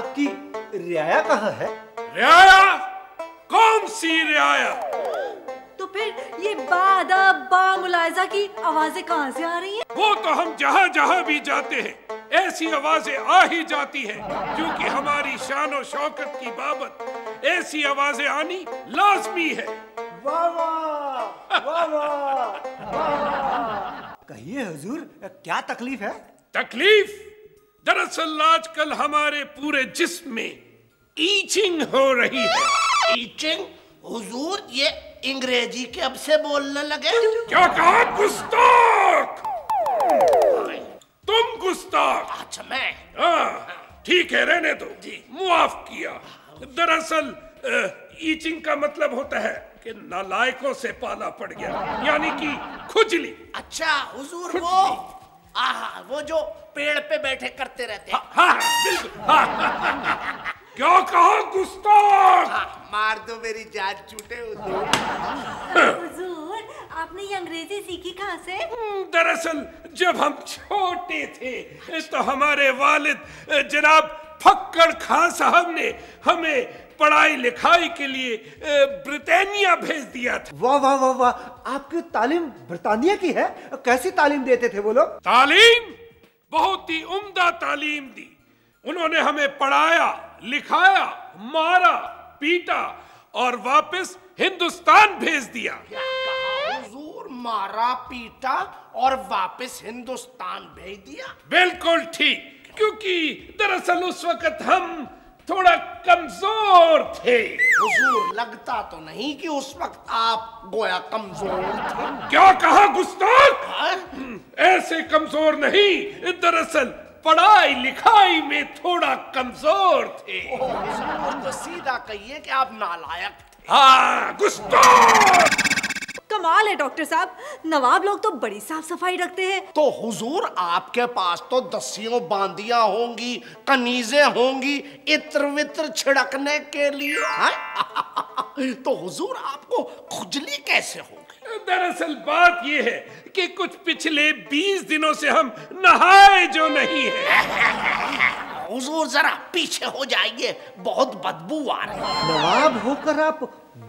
आपकी रियाया कहाँ है? रियाया? कौन सी रियाया? तो फिर ये बादा बा मुलायजा की आवाजें कहाँ से आ रही हैं? वो तो हम जहाँ जहाँ भी जाते हैं ऐसी आवाजें आ ही जाती हैं, क्योंकि हमारी शान और शौकत की बाबत ऐसी आवाजें आनी लाजमी है। वाह वाह वाह वाह वाह। कहिए हुजूर, क्या तकलीफ है? तकलीफ? दरअसल आजकल हमारे पूरे जिस्म में ईचिंग हो रही है। ईचिंग? हुजूर ये अंग्रेजी कब से बोलने लगे? क्या कहा? गुस्ताख! तुम गुस्ताख! अच्छा मैं? हाँ ठीक है, रहने दो, मुआफ किया। दरअसल ईचिंग का मतलब होता है कि नालायकों से पाला पड़ गया, यानी कि खुजली। अच्छा हुजूर वो जो पेड़ पे बैठे करते रहते हैं। हाँ बिल्कुल। हाँ। क्या कहा गुस्ताख? मार दो मेरी जान छूटे हुजूर। हुजूर, आपने ये अंग्रेजी सीखी कहाँ से? दरअसल जब हम छोटे थे तो हमारे वालिद जनाब फक्कड़ खां साहब ने हमें पढ़ाई लिखाई के लिए ब्रिटानिया भेज दिया था। वाह वाह वाह वाह, आपकी तालीम ब्रिटानिया की है? कैसी तालीम देते थे वो लोग? तालीम? बहुत ही उम्दा तालीम दी। उन्होंने हमें पढ़ाया, लिखाया, मारा, पीटा और वापस हिंदुस्तान भेज दिया। क्या कहा हुजूर? मारा, पीटा और वापस हिंदुस्तान भेज दिया? बिल्कुल ठीक, क्योंकि दरअसल उस वक्त हम थोड़ा कमजोर थे। हुजूर लगता तो नहीं कि उस वक्त आप गोया कमजोर थे। क्या कहा गुस्ताख? ऐसे कमजोर नहीं, दरअसल पढ़ाई लिखाई में थोड़ा कमजोर थे। हुजूर तो सीधा कहिए कि आप नालायक थे। हाँ गुस्ताख! कमाल है डॉक्टर साहब, नवाब लोग तो बड़ी साफ सफाई रखते हैं। तो हुजूर आपके पास तो दस्सियों बांदियां होंगी, कनीजें होंगी इत्र वित्र छिड़कने के लिए। तो हुजूर आपको खुजली कैसे होगी? दरअसल बात यह है कि कुछ पिछले 20 दिनों से हम नहाए जो नहीं है। हुजूर जरा पीछे हो जाइए, बहुत बदबू आ रही है। नवाब होकर आप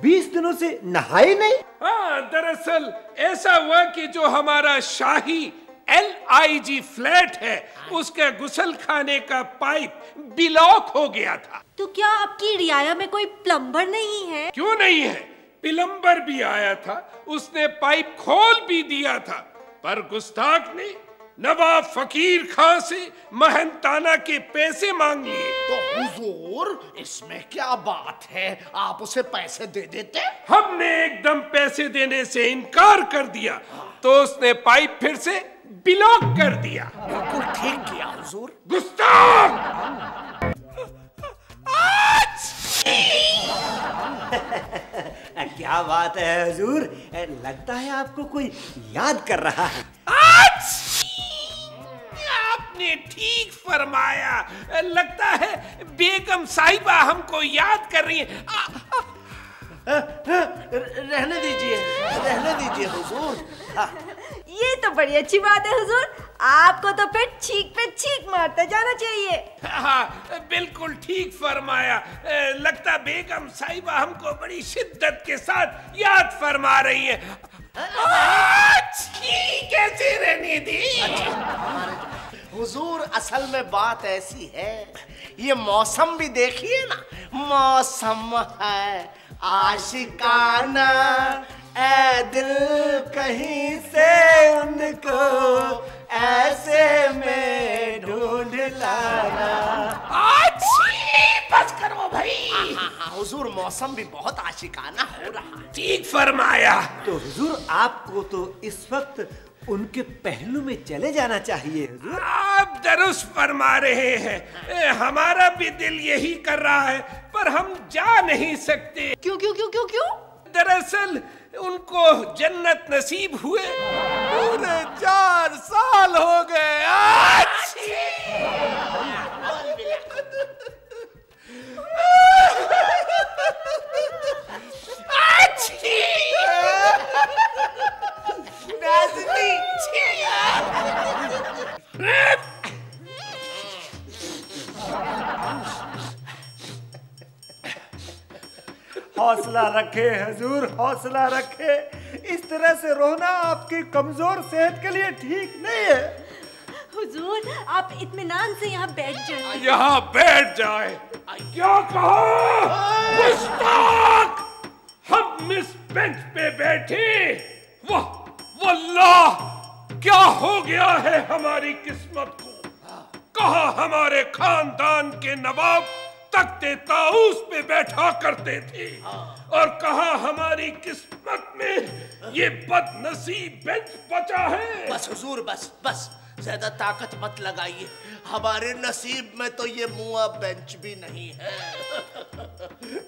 20 दिनों से नहाए नहीं? हाँ दरअसल ऐसा हुआ कि जो हमारा शाही LIG फ्लैट है उसके गुसल खाने का पाइप ब्लॉक हो गया था। तो क्या आपकी रियाया में कोई प्लम्बर नहीं है? क्यों नहीं है, प्लम्बर भी आया था, उसने पाइप खोल भी दिया था, पर गुस्ताख ने नवाब फकीर खां से महंताना के पैसे मांग लिए। तो हुजूर इसमें क्या बात है, आप उसे पैसे दे देते? हमने एकदम पैसे देने से इनकार कर दिया तो उसने पाइप फिर से ब्लॉक कर दिया। बिल्कुल ठीक किया हुजूर। गुस्ताख! क्या बात है हुजूर, लगता है आपको कोई याद कर रहा है। आपने ठीक फरमाया, लगता है बेगम साहिबा हमको याद कर रही है। रहने दीजिए हुजूर। ये तो बड़ी अच्छी बात है हुजूर, आपको तो फिर छींक पे छींक मारते जाना चाहिए। हाँ बिल्कुल ठीक फरमाया, लगता बेगम साहिबा हमको बड़ी शिद्दत के साथ याद फरमा रही है। कैसे रहने दी? हुजूर असल में बात ऐसी है, ये मौसम भी देखिए ना, मौसम है आशिकाना, ऐ दिल कहीं से उनको ऐसे में ढूंढ लाना। बस करो भाई। हाँ, हुजूर मौसम भी बहुत आशिकाना हो रहा है। ठीक फरमाया। तो हुजूर आपको तो इस वक्त उनके पहलू में चले जाना चाहिए हुजूर। आप दुरुस्त फरमा रहे हैं, हमारा भी दिल यही कर रहा है, पर हम जा नहीं सकते। क्यों क्यों क्यों क्यों क्यों? दरअसल उनको जन्नत नसीब हुए पूरे 4 साल हो गए। हौसला रखे हुजूर, हौसला रखे। इस तरह से रोना आपकी कमजोर सेहत के लिए ठीक नहीं है। हुजूर, आप इत्मीनान से यहाँ बैठ जाएं। यहाँ बैठ जाए? क्या कहा? मुश्ताक! हम इस बेंच पे बैठे, वाह वल्लाह, क्या हो गया है हमारी किस्मत को। कहा हमारे खानदान के नवाब तख्ते ताऊस पे बैठा करते थे, और कहा हमारी किस्मत में ये बदनसीब बेंच बचा है। बस हुजूर, बस बस, ज्यादा ताकत मत लगाइए। हमारे नसीब में तो ये मुआ बेंच भी नहीं है।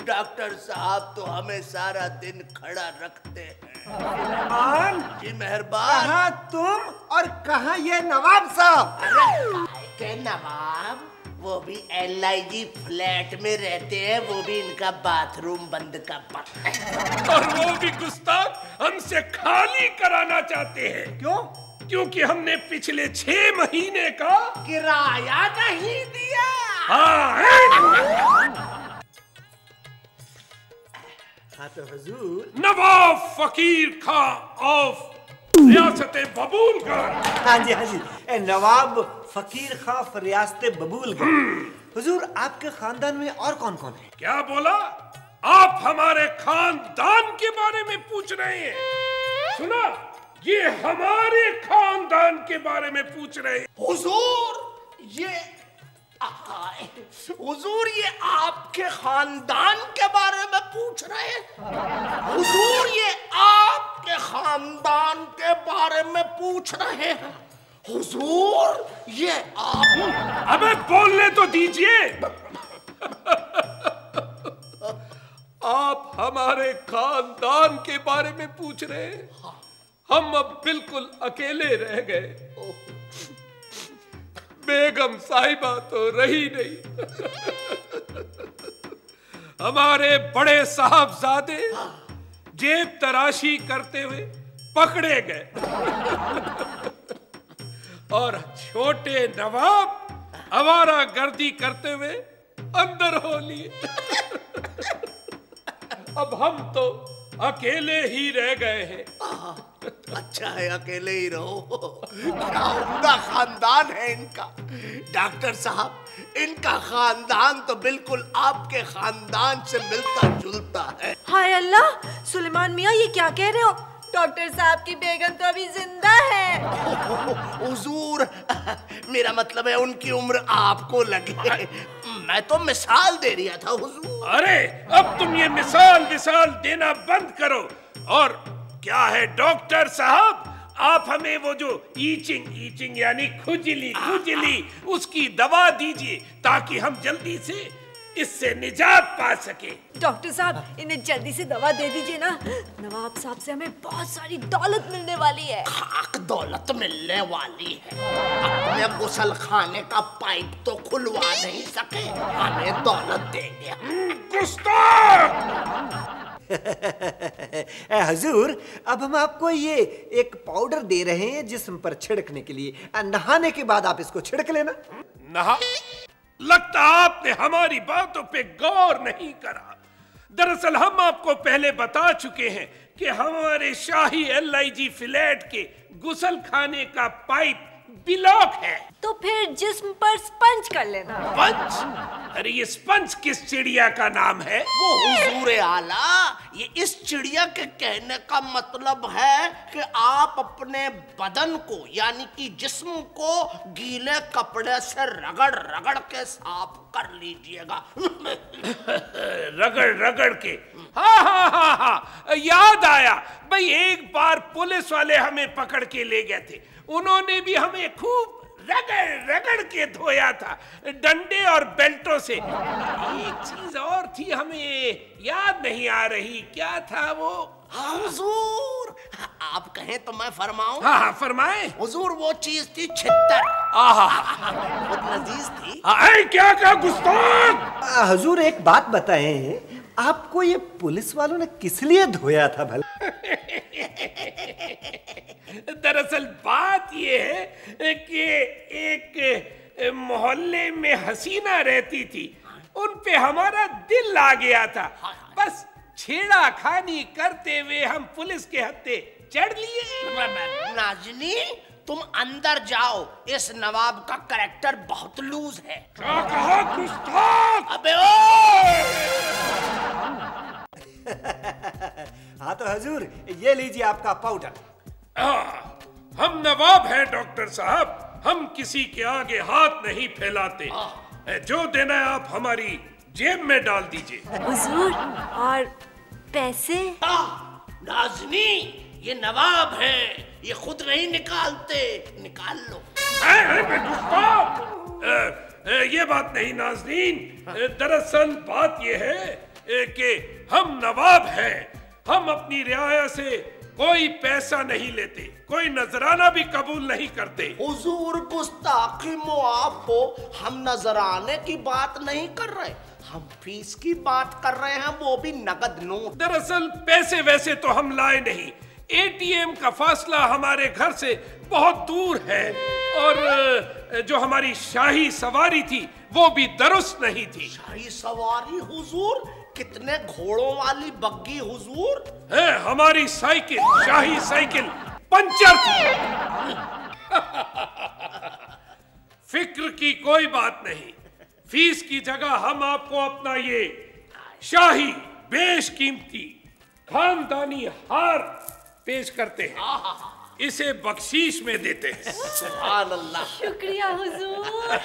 डॉक्टर साहब तो हमें सारा दिन खड़ा रखते हैं। जी मेहरबान। कहाँ तुम और कहाँ ये नवाब साहब? के नवाब? वो भी LIG फ्लैट में रहते हैं, वो भी इनका बाथरूम बंद का बंद। और वो भी गुस्ताख हमसे खाली कराना चाहते हैं। क्यों? क्योंकि हमने पिछले 6 महीने का किराया नहीं दिया। हाँ तो हुजूर, नवाब फकीर खां ऑफ रियासत बबूलगढ़। हाँ जी हाँ जी, नवाब फकीर खां रियासत बबूलगढ़। हुजूर, आपके खानदान में और कौन कौन है? क्या बोला? आप हमारे खानदान के बारे में पूछ रहे हैं? सुना, ये हमारे खानदान के बारे में पूछ रहे हैं। हुजूर, ये आपके खानदान के बारे में पूछ रहे हैं। हुजूर, ये आपके खानदान के बारे में पूछ रहे हैं। हुजूर, ये आप। अबे बोलने तो दीजिए। आप हमारे खानदान के बारे में पूछ रहे हैं? हम अब बिल्कुल अकेले रह गए। बेगम साहिबा तो रही नहीं। हमारे बड़े साहबजादे जेब तराशी करते हुए पकड़े गए, और छोटे नवाब आवारागर्दी करते हुए अंदर हो लिए। अब हम तो अकेले ही रह गए हैं। अच्छा है, अकेले ही रहो। क्या उम्दा खानदान है इनका। डॉक्टर साहब, इनका खानदान तो बिल्कुल आपके खानदान से मिलता जुलता है। हाय अल्लाह, सुलेमान मियाँ ये क्या कह रहे हो? डॉक्टर साहब की बेगम तो अभी जिंदा है। हुजूर, मेरा मतलब है उनकी उम्र आपको लगे। मैं तो मिसाल दे रहा था हुजूर। अरे अब तुम ये मिसाल देना बंद करो। और क्या है डॉक्टर साहब, आप हमें वो जो ईचिंग यानी खुजली उसकी दवा दीजिए, ताकि हम जल्दी से इससे निजात पा सके। डॉक्टर साहब, इन्हें जल्दी से दवा दे दीजिए ना। नवाब साहब से हमें बहुत सारी दौलत मिलने वाली है। खाक दौलत मिलने वाली है? अपने गुसल खाने का पाइप तो खुलवा नहीं सके, हमें दौलत देंगे। हुजूर, अब हम आपको ये एक पाउडर दे रहे हैं जिस्म पर छिड़कने के लिए। नहाने के बाद आप इसको छिड़क लेना। नहा? लगता आपने हमारी बातों पे गौर नहीं करा। दरअसल हम आपको पहले बता चुके हैं कि हमारे शाही LIG फ्लैट के गुसल खाने का पाइप ब्लॉक है। तो फिर जिस्म पर स्पंज कर लेना। स्पंज? अरे ये स्पंज किस चिड़िया का नाम है? वो हुजूर आला, ये इस चिड़िया के कहने का मतलब है कि आप अपने बदन को यानी कि जिस्म को गीले कपड़े से रगड़ रगड़ के साफ कर लीजिएगा। रगड़ रगड़ के? हाँ, याद आया भाई, एक बार पुलिस वाले हमें पकड़ के ले गए थे। उन्होंने भी हमें खूब रगड़ रगड़ के धोया था, डंडे और बेल्टों से। एक चीज और थी, हमें याद नहीं आ रही, क्या था वो? हुजूर, आप कहें तो मैं फरमाऊं? हाँ फरमाएं। हुजूर, वो चीज थी छित्तर। बहुत लजीज थी। क्या कहा गुस्ताख? हुजूर, एक बात बताएं, आपको ये पुलिस वालों ने किस लिए धोया था भला? दरअसल बात ये है कि एक मोहल्ले में हसीना रहती थी, उन पे हमारा दिल आ गया था। बस छेड़ाखानी करते हुए हम पुलिस के हत्थे चढ़ लिए। नाजनी, तुम अंदर जाओ, इस नवाब का कैरेक्टर बहुत लूज है। क्या कहा गुस्ताख? अबे ओ! हाँ तो हजूर, ये लीजिए आपका पाउडर। हम नवाब हैं डॉक्टर साहब, हम किसी के आगे हाथ नहीं फैलाते। जो देना है आप हमारी जेब में डाल दीजिए। हुजूर, और पैसे? नाजनी, ये नवाब है, ये खुद नहीं निकालते, निकाल लो। ये बात नहीं नाज़रीन, दरअसल बात ये है कि हम नवाब हैं, हम अपनी रियाया से कोई पैसा नहीं लेते, कोई नजराना भी कबूल नहीं करते। हुजूर, गुस्ताखी मुआफ हो, हम नजराने की बात नहीं कर रहे, हम फीस की बात कर रहे हैं, वो भी नगद नोट। दरअसल पैसे वैसे तो हम लाए नहीं, एटीएम का फासला हमारे घर से बहुत दूर है, और जो हमारी शाही सवारी थी वो भी दुरुस्त नहीं थी। शाही सवारी हुजूर? कितने घोड़ों वाली बग्गी हुजूर? है, हमारी साइकिल, शाही साइकिल पंचर थी। फिक्र की कोई बात नहीं, फीस की जगह हम आपको अपना ये शाही बेशकीमती खानदानी हार पेश करते हैं, इसे बख्शीश में देते हैं। सुभान अल्लाह। शुक्रिया हुजूर।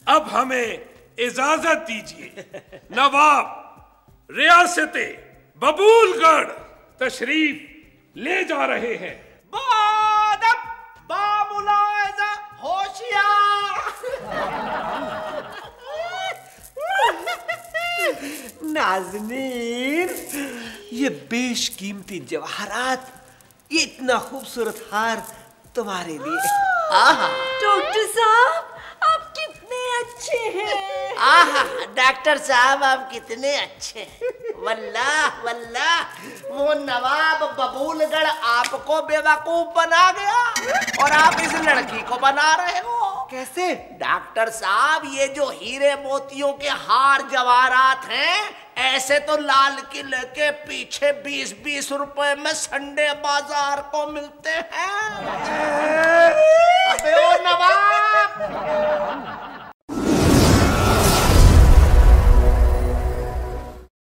अब हमें इजाजत दीजिए, नवाब रियासते बबूलगढ़ तशरीफ ले जा रहे हैं। बादब बामुलाइजा होशियार। नाज़नीन, ये बेशकीमती जवाहरात, ये इतना खूबसूरत हार तुम्हारे लिए। डॉक्टर साहब, आप कितने अच्छे हैं। आहा, डॉक्टर साहब आप कितने अच्छे हैं। वल्लाह वल्लाह, वो नवाब बबूलगढ़ आपको बेवकूफ बना गया और आप इस लड़की को बना रहे हो। कैसे? डॉक्टर साहब, ये जो हीरे मोतियों के हार जवाहरात हैं, ऐसे तो लाल किले के पीछे 20-20 रुपए में संडे बाजार को मिलते हैं।